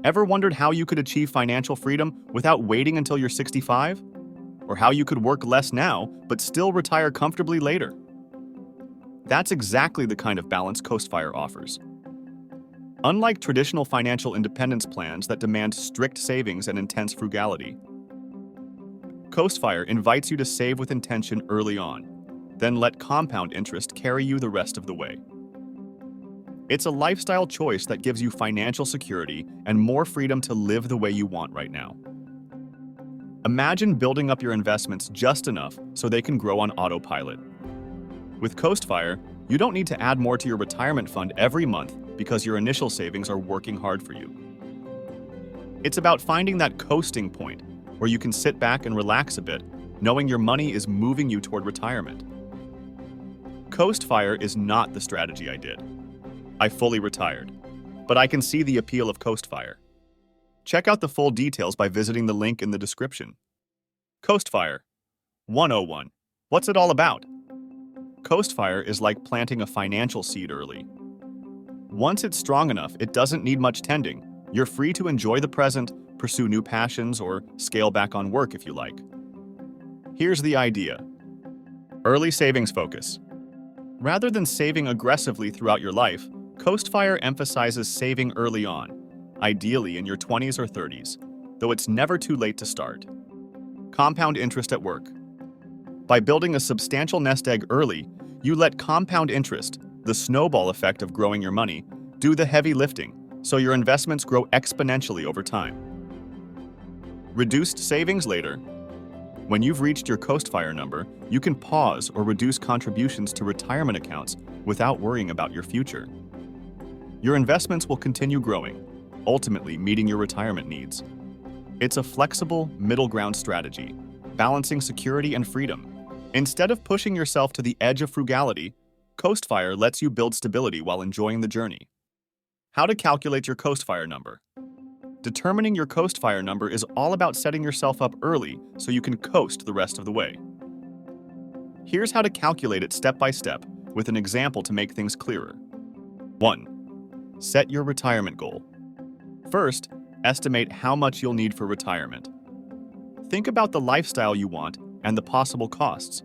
Ever wondered how you could achieve financial freedom without waiting until you're 65? Or how you could work less now, but still retire comfortably later? That's exactly the kind of balance CoastFire offers. Unlike traditional financial independence plans that demand strict savings and intense frugality, CoastFire invites you to save with intention early on, then let compound interest carry you the rest of the way. It's a lifestyle choice that gives you financial security and more freedom to live the way you want right now. Imagine building up your investments just enough so they can grow on autopilot. With CoastFire, you don't need to add more to your retirement fund every month because your initial savings are working hard for you. It's about finding that coasting point where you can sit back and relax a bit, knowing your money is moving you toward retirement. CoastFire is not the strategy I did. I fully retired, but I can see the appeal of CoastFire. Check out the full details by visiting the link in the description. CoastFire 101. What's it all about? CoastFire is like planting a financial seed early. Once it's strong enough, it doesn't need much tending. You're free to enjoy the present, pursue new passions, or scale back on work if you like. Here's the idea. Early savings focus. Rather than saving aggressively throughout your life, CoastFire emphasizes saving early on, ideally in your 20s or 30s, though it's never too late to start. Compound interest at work. By building a substantial nest egg early, you let compound interest, the snowball effect of growing your money, do the heavy lifting, so your investments grow exponentially over time. Reduced savings later. When you've reached your CoastFire number, you can pause or reduce contributions to retirement accounts without worrying about your future. Your investments will continue growing, ultimately meeting your retirement needs. It's a flexible, middle ground strategy, balancing security and freedom. Instead of pushing yourself to the edge of frugality, CoastFire lets you build stability while enjoying the journey. How to calculate your CoastFire number. Determining your CoastFire number is all about setting yourself up early so you can coast the rest of the way. Here's how to calculate it step by step, with an example to make things clearer. 1. Set your retirement goal. First, estimate how much you'll need for retirement. Think about the lifestyle you want and the possible costs.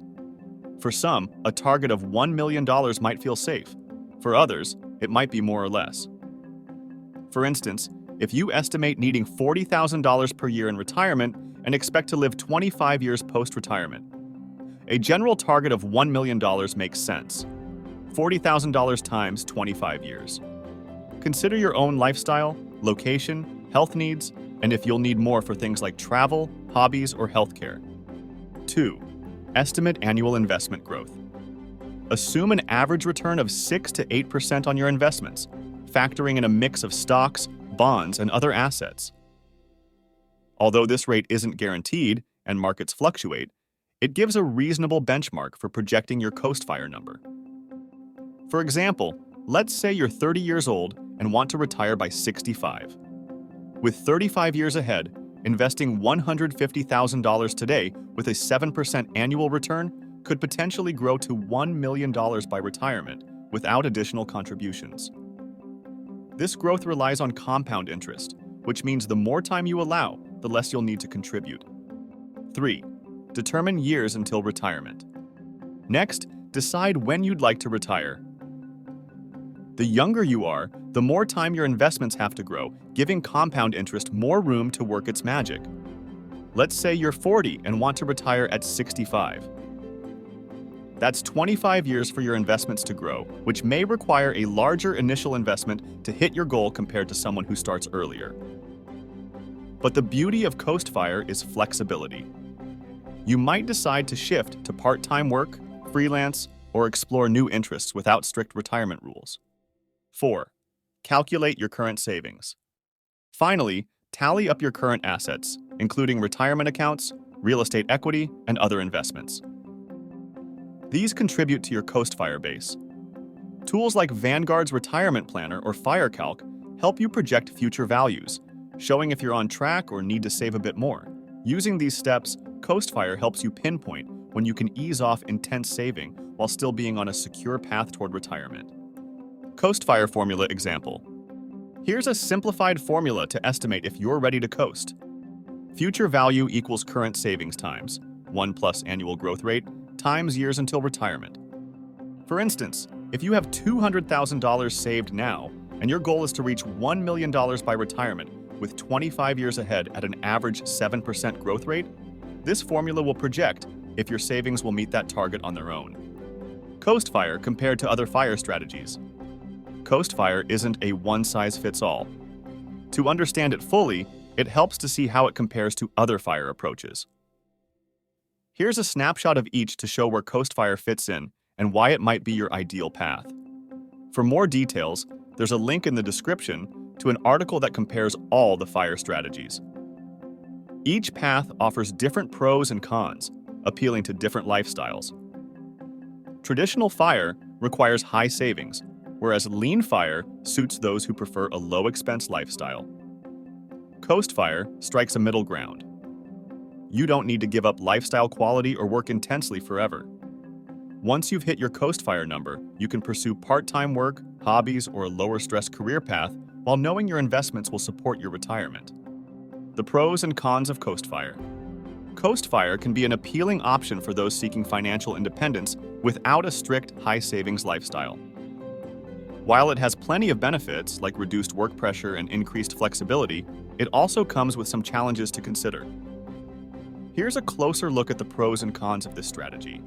For some, a target of $1 million might feel safe. For others, it might be more or less. For instance, if you estimate needing $40,000 per year in retirement and expect to live 25 years post-retirement, a general target of $1 million makes sense. $40,000 times 25 years. Consider your own lifestyle, location, health needs, and if you'll need more for things like travel, hobbies, or healthcare. 2. Estimate annual investment growth. Assume an average return of 6 to 8% on your investments, factoring in a mix of stocks, bonds, and other assets. Although this rate isn't guaranteed and markets fluctuate, it gives a reasonable benchmark for projecting your CoastFire number. For example, let's say you're 30 years old and want to retire by 65. With 35 years ahead, investing $150,000 today with a 7% annual return could potentially grow to $1 million by retirement without additional contributions. This growth relies on compound interest, which means the more time you allow, the less you'll need to contribute. 3. Determine years until retirement. Next, decide when you'd like to retire. The younger you are, the more time your investments have to grow, giving compound interest more room to work its magic. Let's say you're 40 and want to retire at 65. That's 25 years for your investments to grow, which may require a larger initial investment to hit your goal compared to someone who starts earlier. But the beauty of CoastFire is flexibility. You might decide to shift to part-time work, freelance, or explore new interests without strict retirement rules. 4. Calculate your current savings. Finally, tally up your current assets, including retirement accounts, real estate equity, and other investments. These contribute to your CoastFire base. Tools like Vanguard's Retirement Planner or FireCalc help you project future values, showing if you're on track or need to save a bit more. Using these steps, CoastFire helps you pinpoint when you can ease off intense saving while still being on a secure path toward retirement. CoastFire formula example. Here's a simplified formula to estimate if you're ready to coast. Future value equals current savings times 1 plus annual growth rate times years until retirement. For instance, if you have $200,000 saved now and your goal is to reach $1 million by retirement with 25 years ahead at an average 7% growth rate, this formula will project if your savings will meet that target on their own. Coast Fire compared to other fire strategies. Coast Fire isn't a one-size-fits-all. To understand it fully, it helps to see how it compares to other fire approaches. Here's a snapshot of each to show where Coast Fire fits in and why it might be your ideal path. For more details, there's a link in the description to an article that compares all the fire strategies. Each path offers different pros and cons, appealing to different lifestyles. Traditional fire requires high savings, whereas lean fire suits those who prefer a low-expense lifestyle. Coast Fire strikes a middle ground. You don't need to give up lifestyle quality or work intensely forever. Once you've hit your Coast Fire number, you can pursue part-time work, hobbies, or a lower-stress career path while knowing your investments will support your retirement. The pros and cons of Coast Fire. Coast Fire can be an appealing option for those seeking financial independence without a strict high-savings lifestyle. While it has plenty of benefits, like reduced work pressure and increased flexibility, it also comes with some challenges to consider. Here's a closer look at the pros and cons of this strategy.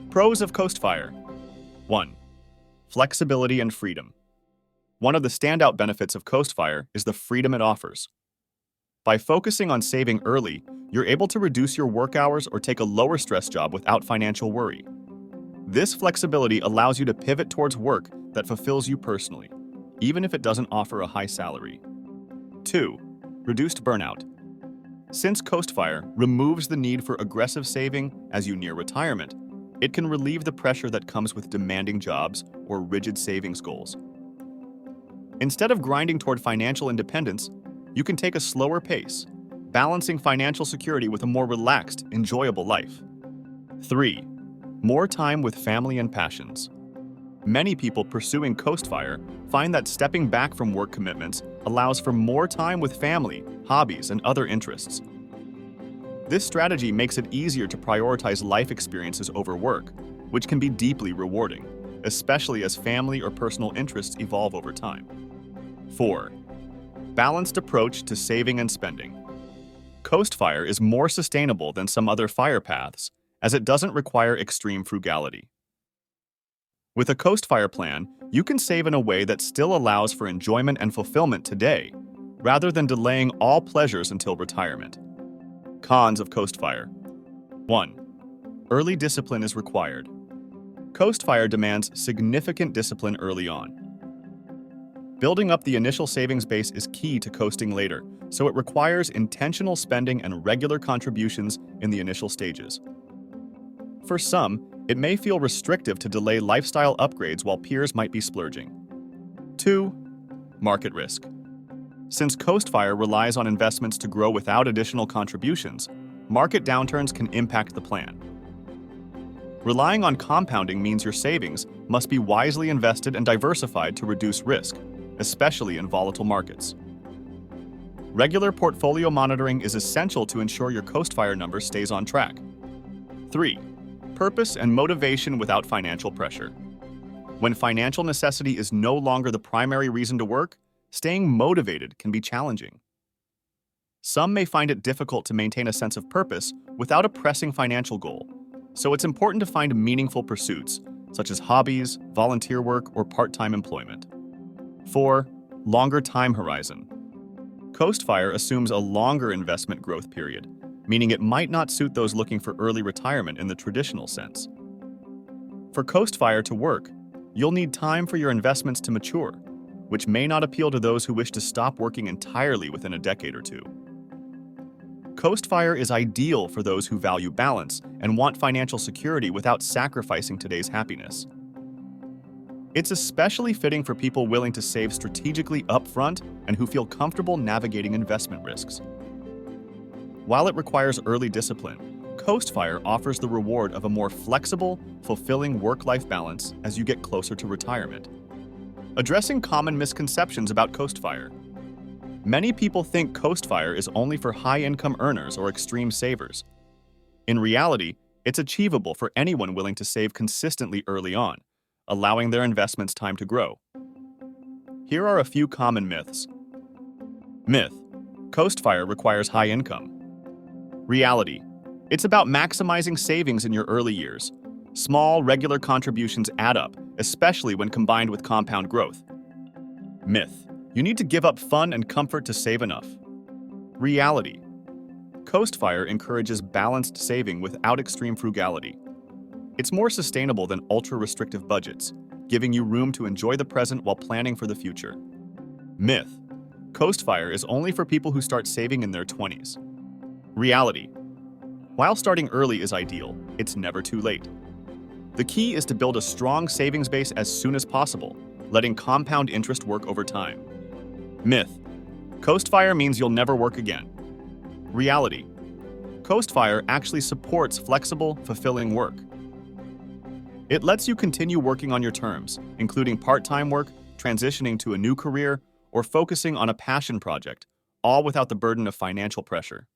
Pros of Coast Fire. 1. Flexibility and freedom. One of the standout benefits of Coast Fire is the freedom it offers. By focusing on saving early, you're able to reduce your work hours or take a lower stress job without financial worry. This flexibility allows you to pivot towards work that fulfills you personally, even if it doesn't offer a high salary. 2. Reduced burnout. Since Coast Fire removes the need for aggressive saving as you near retirement, it can relieve the pressure that comes with demanding jobs or rigid savings goals. Instead of grinding toward financial independence, you can take a slower pace, balancing financial security with a more relaxed, enjoyable life. 3. More time with family and passions. Many people pursuing Coast Fire find that stepping back from work commitments allows for more time with family, hobbies, and other interests. This strategy makes it easier to prioritize life experiences over work, which can be deeply rewarding, especially as family or personal interests evolve over time. 4. Balanced approach to saving and spending. Coast Fire is more sustainable than some other fire paths, as it doesn't require extreme frugality. With a Coast Fire plan, you can save in a way that still allows for enjoyment and fulfillment today, rather than delaying all pleasures until retirement. Cons of Coast Fire. 1. Early discipline is required. Coast Fire demands significant discipline early on. Building up the initial savings base is key to coasting later, so it requires intentional spending and regular contributions in the initial stages. For some, it may feel restrictive to delay lifestyle upgrades while peers might be splurging. 2. Market risk. Since Coast Fire relies on investments to grow without additional contributions, market downturns can impact the plan. Relying on compounding means your savings must be wisely invested and diversified to reduce risk, especially in volatile markets. Regular portfolio monitoring is essential to ensure your Coast Fire number stays on track. 3. Purpose and motivation without financial pressure. When financial necessity is no longer the primary reason to work, staying motivated can be challenging. Some may find it difficult to maintain a sense of purpose without a pressing financial goal, so it's important to find meaningful pursuits, such as hobbies, volunteer work, or part-time employment. 4. Longer time horizon. Coast Fire assumes a longer investment growth period, meaning it might not suit those looking for early retirement in the traditional sense. For Coast Fire to work, you'll need time for your investments to mature, which may not appeal to those who wish to stop working entirely within a decade or two. Coast Fire is ideal for those who value balance and want financial security without sacrificing today's happiness. It's especially fitting for people willing to save strategically upfront and who feel comfortable navigating investment risks. While it requires early discipline, Coast Fire offers the reward of a more flexible, fulfilling work-life balance as you get closer to retirement. Addressing common misconceptions about Coastfire. Many people think Coastfire is only for high-income earners or extreme savers. In reality, it's achievable for anyone willing to save consistently early on, allowing their investments time to grow. Here are a few common myths. Myth: Coastfire requires high income. Reality: it's about maximizing savings in your early years. Small, regular contributions add up, especially when combined with compound growth. Myth: you need to give up fun and comfort to save enough. Reality: Coastfire encourages balanced saving without extreme frugality. It's more sustainable than ultra-restrictive budgets, giving you room to enjoy the present while planning for the future. Myth: Coastfire is only for people who start saving in their 20s. Reality: while starting early is ideal, it's never too late. The key is to build a strong savings base as soon as possible, letting compound interest work over time. Myth: Coastfire means you'll never work again. Reality: Coastfire actually supports flexible, fulfilling work. It lets you continue working on your terms, including part-time work, transitioning to a new career, or focusing on a passion project, all without the burden of financial pressure.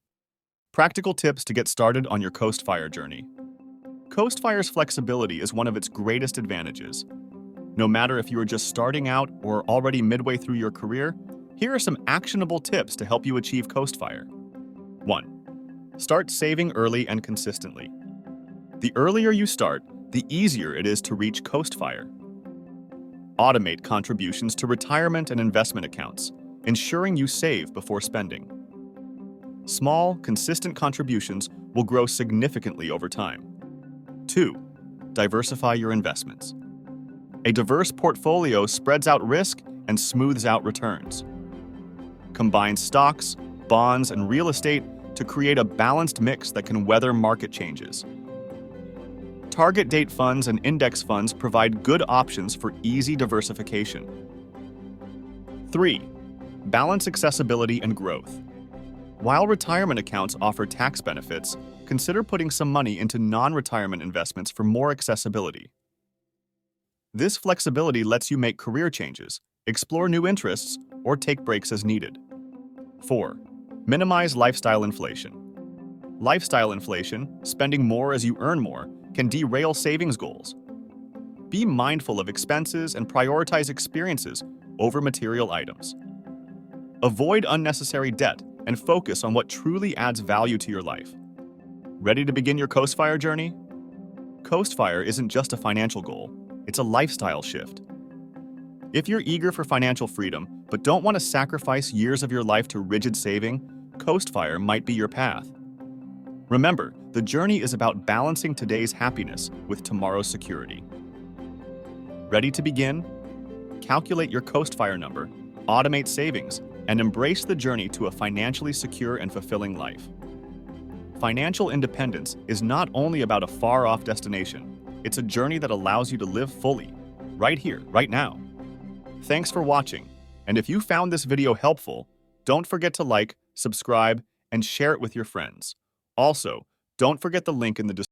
Practical tips to get started on your Coastfire journey. Coastfire's flexibility is one of its greatest advantages. No matter if you are just starting out or already midway through your career, here are some actionable tips to help you achieve Coastfire. 1. Start saving early and consistently. The earlier you start, the easier it is to reach Coastfire. Automate contributions to retirement and investment accounts, ensuring you save before spending. Small, consistent contributions will grow significantly over time. 2. Diversify your investments. A diverse portfolio spreads out risk and smooths out returns. Combine stocks, bonds, and real estate to create a balanced mix that can weather market changes. Target date funds and index funds provide good options for easy diversification. 3. Balance accessibility and growth. While retirement accounts offer tax benefits, consider putting some money into non-retirement investments for more accessibility. This flexibility lets you make career changes, explore new interests, or take breaks as needed. 4. Minimize lifestyle inflation. Lifestyle inflation, spending more as you earn more, can derail savings goals. Be mindful of expenses and prioritize experiences over material items. Avoid unnecessary debt and focus on what truly adds value to your life. Ready to begin your Coastfire journey? Coastfire isn't just a financial goal, it's a lifestyle shift. If you're eager for financial freedom but don't want to sacrifice years of your life to rigid saving, Coastfire might be your path. Remember, the journey is about balancing today's happiness with tomorrow's security. Ready to begin? Calculate your Coastfire number, automate savings, and embrace the journey to a financially secure and fulfilling life. Financial independence is not only about a far-off destination, it's a journey that allows you to live fully, right here, right now. Thanks for watching, and if you found this video helpful, don't forget to like, subscribe, and share it with your friends. Also, don't forget the link in the description.